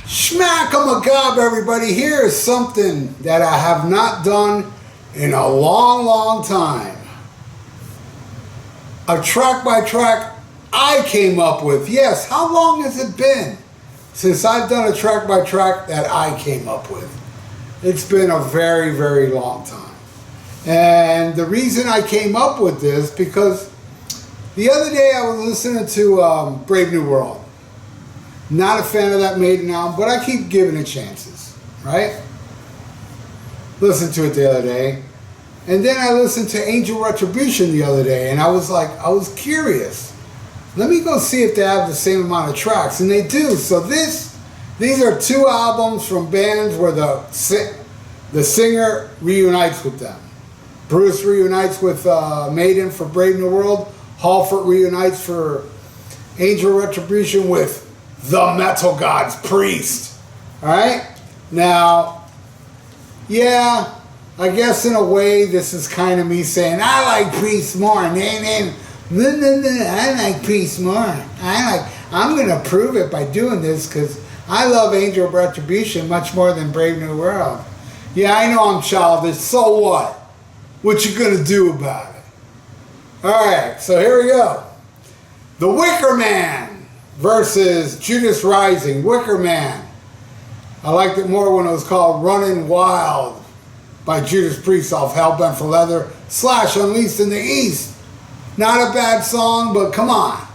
Schmack-a-magob, everybody. Here is something that I have not done in a long time. A track by track I came up with. Yes, how long has it been since I've done a track by track that I came up with? It's been a very long time. And the reason I came up with this, because the other day I was listening to Brave New World. Not a fan of that Maiden album, but I keep giving it chances, right? Listened to it the other day. And then I listened to Angel Retribution the other day, and I was curious. Let me go see if they have the same amount of tracks, and they do. So these are two albums from bands where the singer reunites with them. Bruce reunites with Maiden for Brave New World. Halford reunites for Angel Retribution with the Metal God's Priest. Alright? Now, yeah, I guess in a way this is kind of me saying, I like Priest more. I like Priest more. I'm going to prove it by doing this because I love Angel Retribution much more than Brave New World. Yeah, I know I'm childish. So what? What you going to do about it? Alright, so here we go. The Wicker Man versus Judas Rising. Wicker Man. I liked it more when it was called Running Wild by Judas Priest off Hellbent for Leather / Unleashed in the East. Not a bad song, but come on.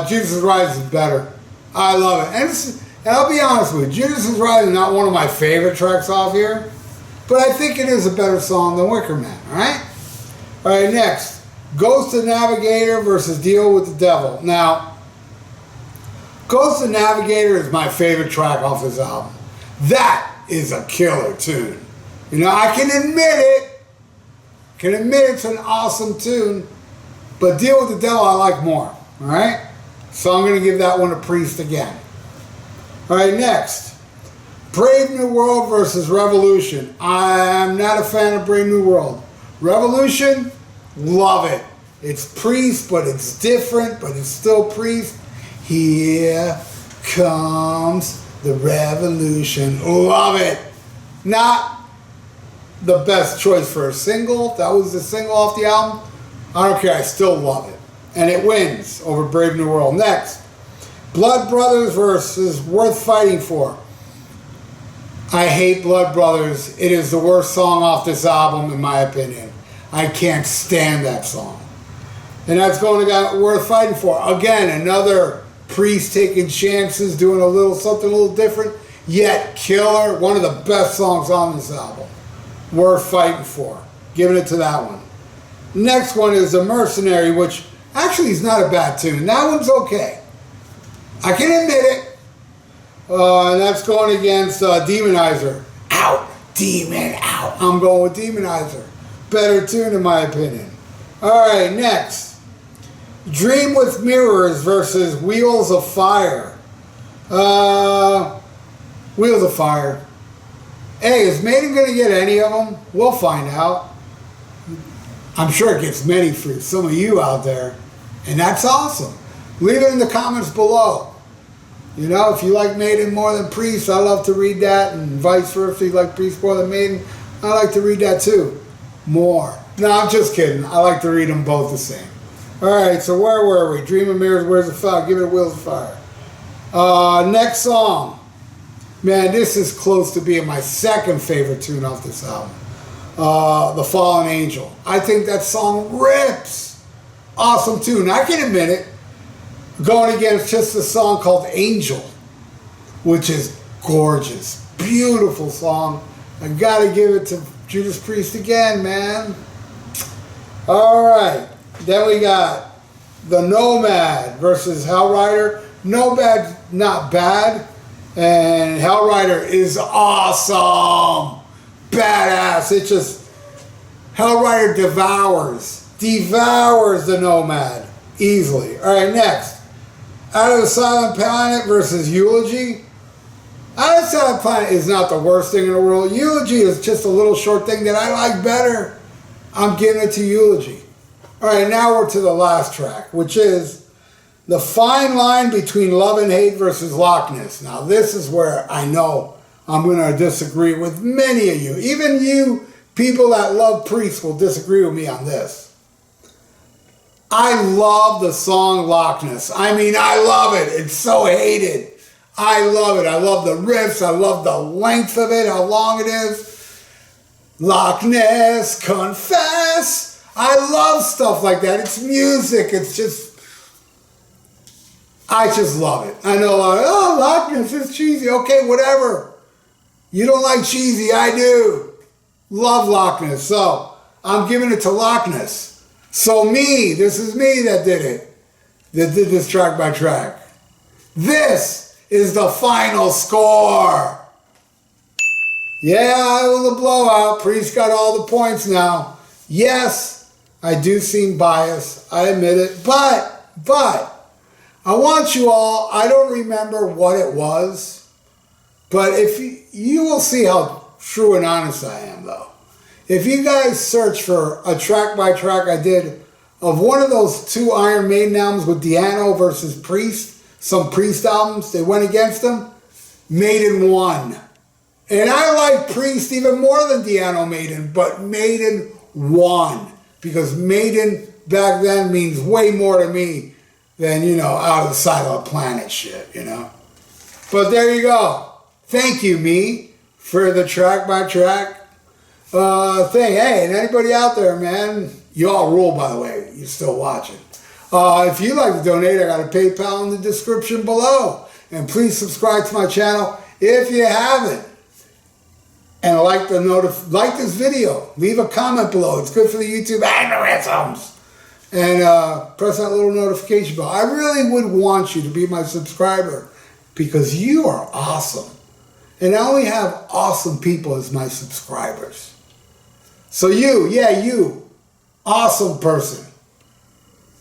Judas Rising is better. I love it. And I'll be honest with you, Judas Rising is not one of my favorite tracks off here, but I think it is a better song than Wicker Man, alright? Alright, next. Ghost of Navigator versus Deal with the Devil. Now, Ghost of Navigator is my favorite track off this album. That is a killer tune. You know, I can admit it. It's an awesome tune. But Deal with the Devil I like more. Alright? So I'm going to give that one to Priest again. Alright, next. Brave New World versus Revolution. I'm not a fan of Brave New World. Revolution, love it. It's Priest, but it's different, but it's still Priest. Here comes the revolution. Love it. Not the best choice for a single. That was the single off the album. I don't care. I still love it. And it wins over Brave New World. Next, Blood Brothers versus Worth Fighting For. I hate Blood Brothers. It is the worst song off this album, in my opinion. I can't stand that song. And that's going to Worth Fighting For. Again, another Priest taking chances, doing something a little different, yet killer. One of the best songs on this album. Worth Fighting For. Giving it to that one. Next one is The Mercenary, which actually is not a bad tune. That one's okay. I can admit it. And that's going against Demonizer. Out. Demon out. I'm going with Demonizer. Better tune in my opinion. Alright, next. Dream with Mirrors versus Wheels of Fire. Wheels of Fire. Hey, is Maiden going to get any of them? We'll find out. I'm sure it gets many for some of you out there. And that's awesome. Leave it in the comments below. You know, if you like Maiden more than Priest, I love to read that. And vice versa, if you like Priest more than Maiden, I like to read that too. More. No, I'm just kidding. I like to read them both the same. Alright, so where were we? Dream of Mirrors, Where's the Fire? Give it Wheels of Fire. Next song. Man, this is close to being my second favorite tune off this album. The Fallen Angel. I think that song rips. Awesome tune. I can admit it. Going against just a song called Angel, which is gorgeous. Beautiful song. I gotta give it to Judas Priest again, man. Alright. Then we got the Nomad versus Hellrider. Nomad, not bad. And Hellrider is awesome. Badass. It just, Hellrider devours the Nomad. Easily. Alright, next. Out of the Silent Planet versus Eulogy. Outside Planet is not the worst thing in the world. Eulogy is just a little short thing that I like better. I'm giving it to Eulogy. All right, now we're to the last track, which is The Fine Line Between Love and Hate versus Loch Ness. Now, this is where I know I'm going to disagree with many of you. Even you people that love Priest will disagree with me on this. I love the song Loch Ness. I mean, I love it. It's so hated. I love it. I love the riffs. I love the length of it, how long it is. Loch Ness, confess. I love stuff like that. It's music. It's just, I just love it. I know a lot of, oh, Loch Ness is cheesy. Okay, whatever. You don't like cheesy. I do. Love Loch Ness. So, I'm giving it to Loch Ness. So me, this is me that did it. That did this track by track. This is the final score. Yeah, it was a blowout. Priest got all the points now. Yes, I do seem biased. I admit it. But, I want you all, I don't remember what it was. But if you will see how true and honest I am, though. If you guys search for a track by track I did of one of those two Iron Maiden albums with Di'Anno versus Priest, some Priest albums, they went against them, Maiden won. And I like Priest even more than Di'Anno Maiden, but Maiden won. Because Maiden back then means way more to me than, you know, out of the side of the planet shit, you know. But there you go. Thank you, me, for the track by track thing. Hey, and anybody out there, man, you all rule, by the way. You're still watching. If you'd like to donate, I got a PayPal in the description below. And please subscribe to my channel if you haven't. And like this video. Leave a comment below. It's good for the YouTube algorithms. And press that little notification bell. I really would want you to be my subscriber because you are awesome. And I only have awesome people as my subscribers. So you, awesome person,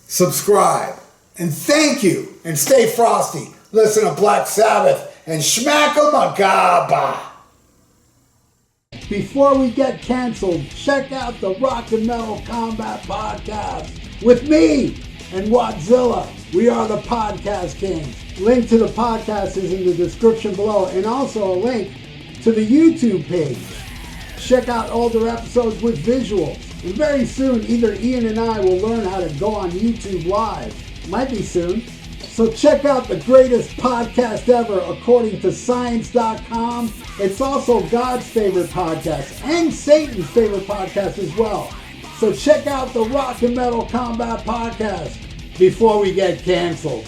subscribe. And thank you. And stay frosty. Listen to Black Sabbath and Schmackamagaba. Before we get canceled, check out the Rock and Metal Combat Podcast with me and Wattzilla. We are the Podcast Kings. Link to the podcast is in the description below, and also a link to the YouTube page. Check out older episodes with visuals. And very soon, either Ian and I will learn how to go on YouTube Live. Might be soon. So check out the greatest podcast ever according to Science.com. It's also God's favorite podcast and Satan's favorite podcast as well. So check out the Rock and Metal Combat Podcast before we get canceled.